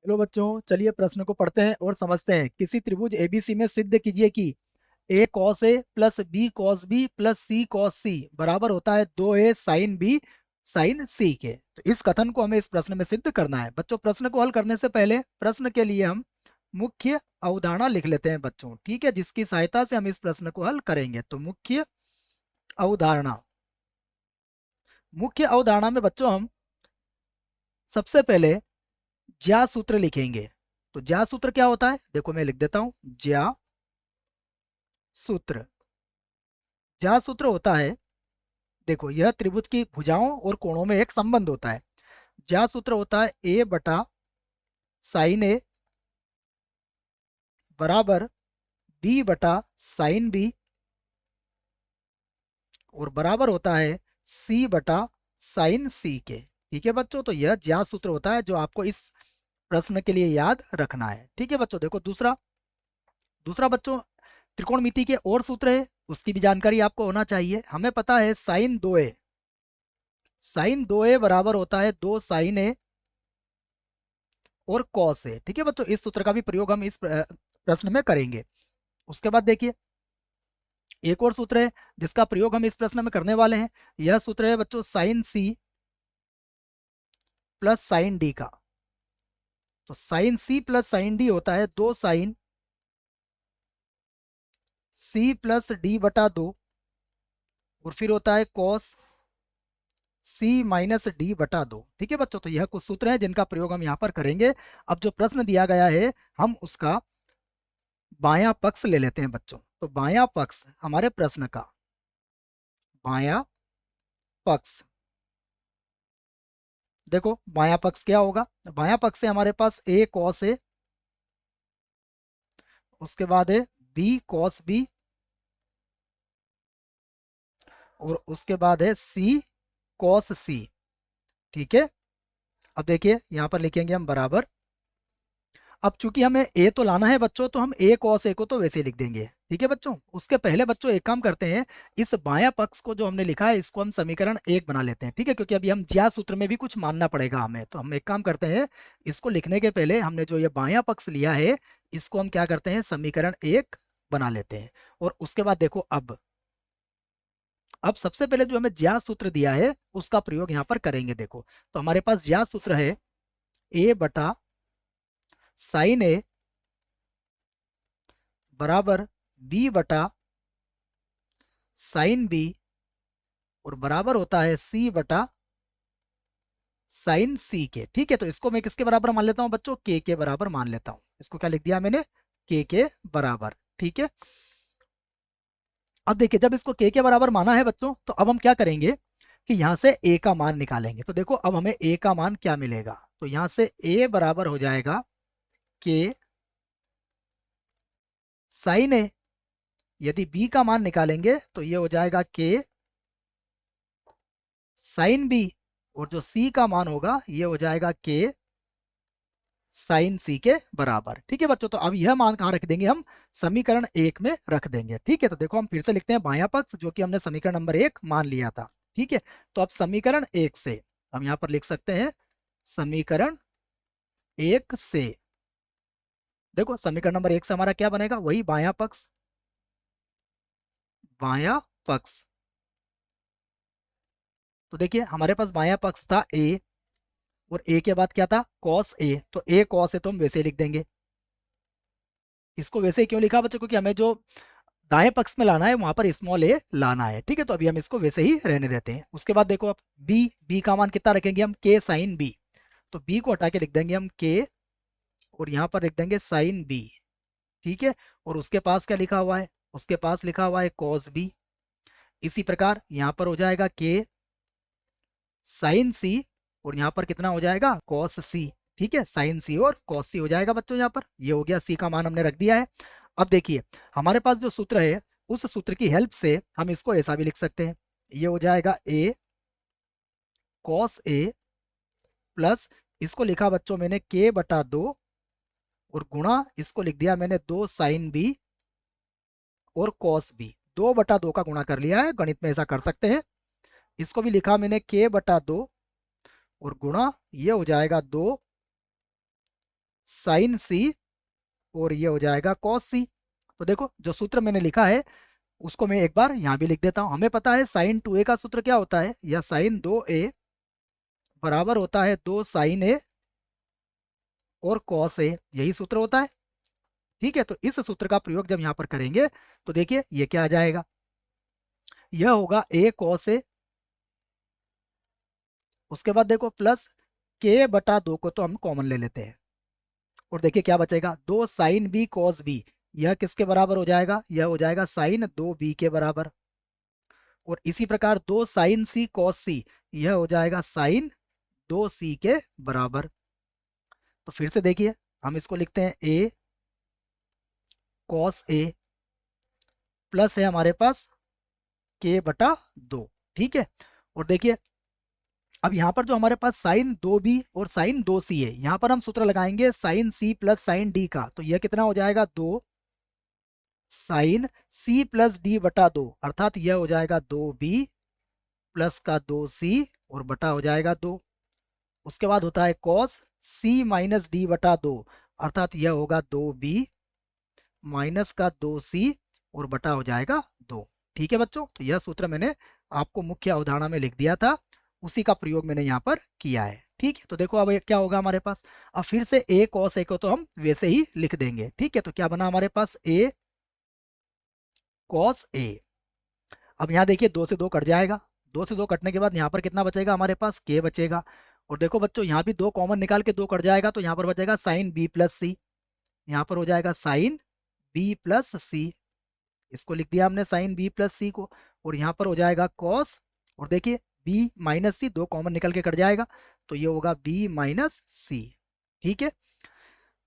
Hello बच्चों, चलिए प्रश्न को पढ़ते हैं और समझते हैं। किसी त्रिभुज एबीसी में सिद्ध कीजिए कि a cos A plus b cos B plus c cos C बराबर होता है 2a साइन बी साइन सी के। तो इस कथन को हमें इस प्रश्न में सिद्ध करना है। बच्चों, प्रश्न को हल करने से पहले प्रश्न के लिए हम मुख्य अवधारणा लिख लेते हैं बच्चों, ठीक है, जिसकी सहायता से हम इस प्रश्न को हल करेंगे। तो मुख्य अवधारणा, मुख्य अवधारणा में बच्चों हम सबसे पहले ज्या सूत्र लिखेंगे। तो ज्या सूत्र क्या होता है, देखो मैं लिख देता हूं। ज्या सूत्र, ज्या सूत्र होता है, देखो यह त्रिभुज की भुजाओं और कोणों में एक संबंध होता है। ज्या सूत्र होता है ए बटा साइन ए बराबर बी बटा साइन बी और बराबर होता है सी बटा साइन सी के। ठीक है बच्चों, तो यह ज्या सूत्र होता है जो आपको इस प्रश्न के लिए याद रखना है। ठीक है बच्चों, देखो दूसरा, दूसरा बच्चों त्रिकोणमिति के और सूत्र है, उसकी भी जानकारी आपको होना चाहिए। हमें पता है साइन 2a, साइन 2a बराबर होता है 2 साइन ए और कॉस ए। ठीक है बच्चों, इस सूत्र का भी प्रयोग हम इस प्रश्न में करेंगे। उसके बाद देखिए एक और सूत्र है जिसका प्रयोग हम इस प्रश्न में करने वाले हैं। यह सूत्र है बच्चों sine C plus sine D का। तो sine C plus sine D होता है 2 साइन सी प्लस डी बटा 2 और फिर होता है कॉस सी माइनस डी बटा 2। ठीक है बच्चों, तो यह कुछ सूत्र हैं जिनका प्रयोग हम यहाँ पर करेंगे। अब जो प्रश्न दिया गया है हम उसका बायां पक्ष ले लेते हैं बच्चों। तो बायां पक्ष हमारे प्रश्न का बायां पक्ष, देखो बायां पक्ष क्या होगा। बायां पक्ष से हमारे पास ए कॉस ए, उसके बाद है बी कॉस बी और उसके बाद है सी कॉस सी। ठीक है, अब देखिए यहां पर लिखेंगे हम बराबर। अब चूंकि हमें ए तो लाना है बच्चों, तो हम ए कॉस ए को तो वैसे ही लिख देंगे। ठीक है बच्चों, उसके पहले बच्चों एक काम करते हैं, इस बायां पक्ष को जो हमने लिखा है इसको हम समीकरण 1 बना लेते हैं। ठीक है, क्योंकि अभी हम ज्या सूत्र में भी कुछ मानना पड़ेगा हमें। तो हम एक काम करते हैं, इसको लिखने के पहले हमने जो ये बायां पक्ष लिया है इसको हम क्या करते हैं, समीकरण 1 बना लेते हैं। और उसके बाद देखो अब सबसे पहले जो हमें ज्या सूत्र दिया है उसका प्रयोग यहां पर करेंगे। देखो तो हमारे पास ज्या सूत्र है ए बटा साइन ए बराबर बी बटा साइन बी और बराबर होता है सी बटा साइन सी के। ठीक है, तो इसको मैं किसके बराबर मान लेता हूं बच्चों, के बराबर मान लेता हूं। इसको क्या लिख दिया मैंने, के बराबर। ठीक है, अब देखिए जब इसको के बराबर माना है बच्चों, तो अब हम क्या करेंगे कि यहां से ए का मान निकालेंगे। तो देखो अब हमें ए का मान क्या मिलेगा, तो यहां से ए बराबर हो जाएगा के साइन ए। यदि बी का मान निकालेंगे तो ये हो जाएगा के साइन बी और जो सी का मान होगा ये हो जाएगा के साइन सी के बराबर। ठीक है बच्चों, तो अब यह मान कहां रख देंगे, हम समीकरण 1 में रख देंगे। ठीक है, तो देखो हम फिर से लिखते हैं बायां पक्ष जो कि हमने समीकरण नंबर 1 मान लिया था। ठीक है, तो अब समीकरण 1 से हम यहां पर लिख सकते हैं, समीकरण 1 से देखो समीकरण नंबर 1 से हमारा क्या बनेगा, वही बायां पक्ष, बायां पक्ष। तो देखिए हमारे पास बायां पक्ष था ए और ए के बाद क्या था कॉस ए। तो ए कॉस ए तो हम वैसे ही लिख देंगे। इसको वैसे ही क्यों लिखा बच्चों, क्योंकि हमें जो दाएं पक्ष में लाना है वहां पर स्मॉल ए लाना है। ठीक है, तो अभी हम इसको वैसे ही रहने देते हैं। उसके बाद देखो अब बी का मान कितना रखेंगे हम, के साइन बी। तो बी को हटा के लिख देंगे हम के और यहाँ पर लिख देंगे साइन बी। ठीक है, और उसके पास क्या लिखा हुआ है, उसके पास लिखा हुआ है कॉस बी। इसी प्रकार यहाँ पर हो जाएगा के साइन सी और यहाँ पर कितना हो जाएगा कॉस सी। ठीक है, साइन सी और कॉस सी हो जाएगा बच्चों। यहाँ पर ये हो गया, सी का मान हमने रख दिया है। अब देखिए हमारे पास जो सूत्र है उस सूत्र की हेल्प से हम इसको ऐसा भी लिख सकते हैं। ये हो जाएगा ए कॉस ए प्लस, इसको लिखा बच्चों मैंने के बटा 2 और गुणा इसको लिख दिया मैंने 2 साइन बी और कॉस बी। 2/2 का गुणा कर लिया है, गणित में ऐसा कर सकते हैं। इसको भी लिखा मैंने के बटा 2 और गुणा ये हो जाएगा 2 साइन सी और ये हो जाएगा कॉस सी। तो देखो जो सूत्र मैंने लिखा है उसको मैं एक बार यहाँ भी लिख देता हूँ। हमें पता है साइन 2a का सूत्र क्या होता है, या साइन 2a बराबर होता है 2 साइन ए और कॉस ए, यही सूत्र होता है। ठीक है, तो इस सूत्र का प्रयोग जब यहाँ पर करेंगे तो देखिए ये क्या आ जाएगा, यह होगा ए कॉस ए, उसके बाद देखो प्लस के बटा 2 को तो हम कॉमन ले लेते हैं, और देखिए क्या बचेगा, 2 साइन बी कॉस बी, यह किसके बराबर हो जाएगा, यह हो जाएगा साइन 2b के बराबर। और इसी प्रकार 2 साइन सी कॉस सी, यह हो जाएगा साइन 2c के बराबर। तो फिर से देखिए हम इसको लिखते हैं ए कॉस ए प्लस है हमारे पास के बटा 2। ठीक है, और देखिए अब यहाँ पर जो हमारे पास साइन 2b और साइन 2c है, यहाँ पर हम सूत्र लगाएंगे sine C plus sine D का, तो यह कितना हो जाएगा 2 साइन सी प्लस डी बटा 2, अर्थात यह हो जाएगा 2b प्लस का 2c और बटा हो जाएगा 2। उसके बाद होता है कॉस सी माइनस डी बटा 2, अर्थात यह होगा 2b माइनस का 2c और बटा हो जाएगा 2। ठीक है बच्चों, तो यह सूत्र मैंने आपको मुख्य अवधारणा में लिख दिया था, उसी का प्रयोग मैंने यहाँ पर किया है। ठीक है, तो देखो अब क्या होगा हमारे पास, अब फिर से a cos a को तो हम वैसे ही लिख देंगे। ठीक है, तो क्या बना हमारे पास a cos a। अब यहाँ देखिए 2 से 2 कट जाएगा, 2 से 2 कटने के बाद यहाँ पर कितना बचेगा हमारे पास, k बचेगा। और देखो बच्चों यहाँ भी 2 कॉमन निकाल के 2 कट जाएगा, तो यहाँ पर बचेगा साइन b प्लस सी, यहाँ पर हो जाएगा साइन b प्लस सी, इसको लिख दिया हमने साइन b प्लस सी को। और यहाँ पर हो जाएगा कॉस, और देखिए b माइनस सी, 2 कॉमन निकल के कट जाएगा, तो ये होगा b माइनस सी। ठीक है,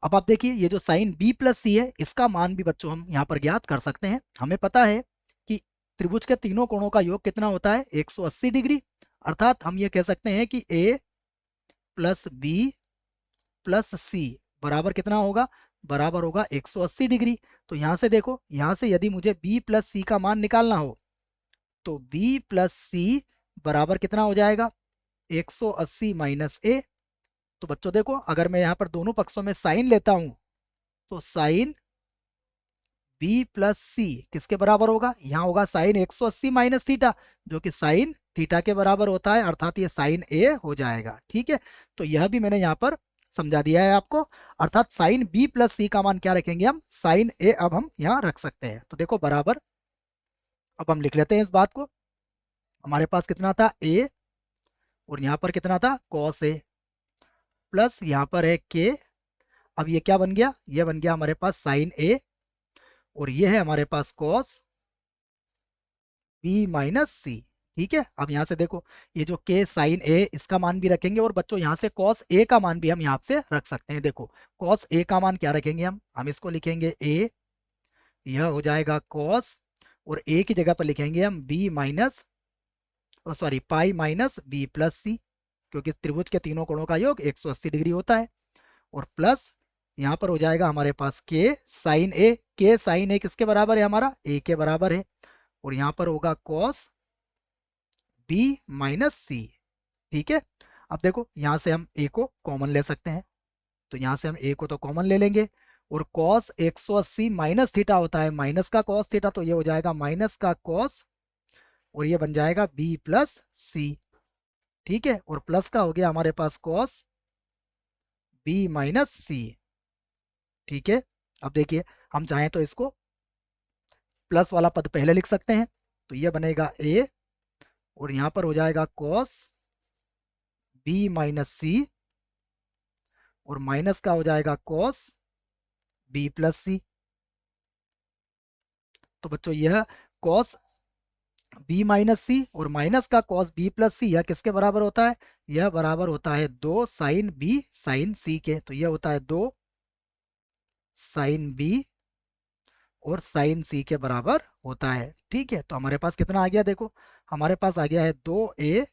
अब आप देखिए ये जो साइन b प्लस सी है, इसका मान भी बच्चों हम यहाँ पर ज्ञात कर सकते हैं। हमें पता है कि त्रिभुज के तीनों कोणों का योग कितना होता है, 180 डिग्री, अर्थात हम ये कह सकते हैं कि a प्लस बी प्लस सी बराबर कितना होगा, बराबर होगा 180 डिग्री। तो यहाँ से देखो, यहाँ से यदि मुझे b प्लस सी का मान निकालना हो तो b प्लस सी बराबर कितना हो जाएगा, 180 माइनस ए। तो बच्चों देखो अगर मैं यहाँ पर दोनों पक्षों में साइन लेता हूं तो साइन b प्लस सी किसके बराबर होगा, यहाँ होगा साइन 180 माइनस थीटा, जो कि साइन थीटा के बराबर होता है, अर्थात ये साइन ए हो जाएगा। ठीक है, तो यह भी मैंने यहाँ पर समझा दिया है आपको, अर्थात साइन b प्लस सी का मान क्या रखेंगे हम, साइन ए अब हम यहाँ रख सकते हैं। तो देखो बराबर, अब हम लिख लेते हैं इस बात को, हमारे पास कितना था a और यहाँ पर कितना था cos a प्लस यहाँ पर है k। अब ये क्या बन गया, ये बन गया हमारे पास साइन a और ये है हमारे पास cos b माइनस सी। ठीक है, अब यहाँ से देखो ये जो k साइन a इसका मान भी रखेंगे, और बच्चों यहाँ से cos a का मान भी हम यहाँ से रख सकते हैं। देखो cos a का मान क्या रखेंगे हम इसको लिखेंगे a, यह हो जाएगा cos, और a की जगह पर लिखेंगे हम b minus sorry pi minus B plus C, क्योंकि त्रिभुज के तीनों कोणों का योग 180 डिग्री होता है। और प्लस यहाँ पर हो जाएगा हमारे पास के साइन ए, के साइन ए किसके बराबर है, हमारा ए के बराबर है। और यहाँ पर होगा कॉस बी माइनस सी। ठीक है, अब देखो यहाँ से हम ए को कॉमन ले सकते हैं, तो यहाँ से हम ए को तो कॉमन ले लेंगे, और कॉस 180 माइनस थीटा होता है माइनस का कॉस थीटा, तो ये हो जाएगा माइनस का कॉस, और ये बन जाएगा b प्लस सी। ठीक है, और प्लस का हो गया हमारे पास कॉस b माइनस सी। ठीक है, अब देखिए हम चाहें तो इसको प्लस वाला पद पहले लिख सकते हैं, तो ये बनेगा a, और यहाँ पर हो जाएगा कॉस b माइनस सी, और माइनस का हो जाएगा कॉस b प्लस सी। तो बच्चों यह कॉस b माइनस सी और माइनस का कॉस b प्लस सी, यह किसके बराबर होता है, यह बराबर होता है 2 साइन b साइन c के। तो यह होता है 2 साइन b और साइन c के बराबर होता है। ठीक है, तो हमारे पास कितना आ गया, देखो हमारे पास आ गया है 2a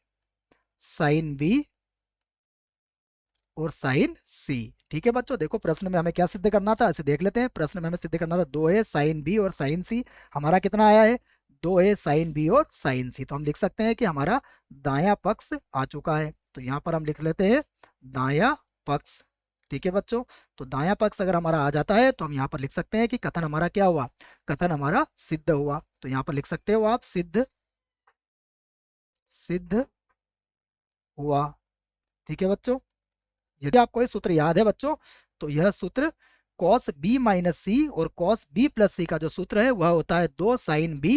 साइन b और साइन c। ठीक है बच्चों, देखो प्रश्न में हमें क्या सिद्ध करना था, ऐसे देख लेते हैं। प्रश्न में हमें सिद्ध करना था 2a साइन b और साइन c, हमारा कितना आया है 2a साइन b और साइन c। तो हम लिख सकते हैं कि हमारा दायां पक्ष आ चुका है। तो यहाँ पर हम लिख लेते हैं दायां पक्ष। ठीक है बच्चों, तो दायां पक्ष अगर हमारा आ जाता है तो हम यहाँ पर लिख सकते हैं कि कथन हमारा क्या हुआ, कथन हमारा सिद्ध हुआ। तो यहाँ पर लिख सकते हो आप सिद्ध, सिद्ध हुआ। ठीक है बच्चों, यदि आपको ये सूत्र याद है बच्चों, तो यह सूत्र cos b माइनस सी और cos b प्लस सी का जो सूत्र है वह होता है 2 साइन b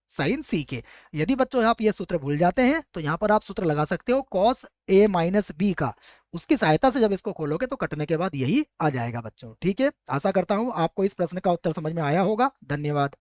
साइन सी के। यदि बच्चों आप ये सूत्र भूल जाते हैं तो यहाँ पर आप सूत्र लगा सकते हो cos a माइनस b का, उसकी सहायता से जब इसको खोलोगे तो कटने के बाद यही आ जाएगा बच्चों। ठीक है, आशा करता हूँ आपको इस प्रश्न का उत्तर समझ में आया होगा। धन्यवाद।